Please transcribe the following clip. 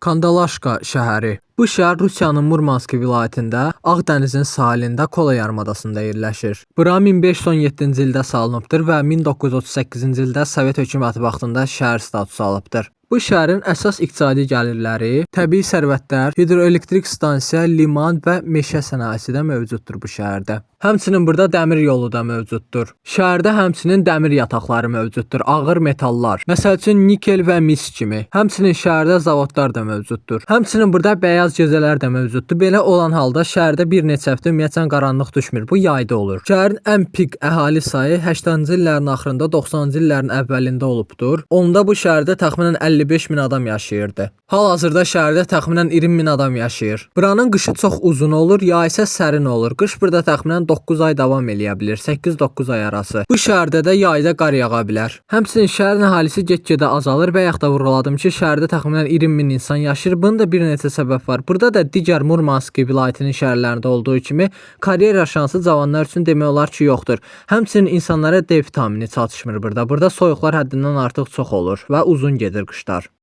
Kandalaşka şəhəri. Bu şəhər Rusiyanın Murmansk vilayətində Ağdənizin sahilində Kola yarımadasında yerləşir. Bura 1517-ci ildə salınıbdır və 1938-ci ildə Sovet hökuməti vaxtında şəhər statusu alıbdır. Bu şəhərin əsas iqtisadi gəlirləri təbii sərvətlər, hidroelektrik stansiya, liman və meşə sənayesi də mövcuddur bu şəhərdə. Həmçinin burada dəmir yolu da mövcuddur. Şəhərdə həmçinin dəmir yataqları mövcuddur, ağır metallar, məsəl üçün nikel və mis kimi. Həmçinin şəhərdə zavodlar da mövcuddur. Həmçinin burada bəyaz gecələr də mövcuddur. Belə olan halda şəhərdə bir neçə həftə ümumiyyətlə qaranlıq düşmür. Bu yayda olur. Şəhərin ən pik əhali sayı 80-cı illərin axırında 90-cı illərin əvvəlində olubdur. Onda bu şəhərdə təxminən 55 min adam yaşayırdı. Hal-hazırda şəhərdə təxminən 20 min adam yaşayır. Buranın qışı çox uzun olur, yay isə sərin olur. Qış burada təxminən 9 ay davam eləyə bilir, 8-9 ay arası. Bu şəhərdə də yayda qar yağa bilər. Həmçinin şəhərin əhalisi get-gedə azalır və yaxud da vurğuladım ki, şəhərdə təxminən 20 min insan yaşayır. Bunun da bir neçə səbəb var. Burada da digər Murmansk vilayətinin şəhərlərində olduğu kimi karyera şansı cavanlar üçün demək olar ki, yoxdur. Həmçinin insanlara D vitamini çatışmır burada. Burada soyuqlar həddindən artıq çox olur və uzun gedir qışlar.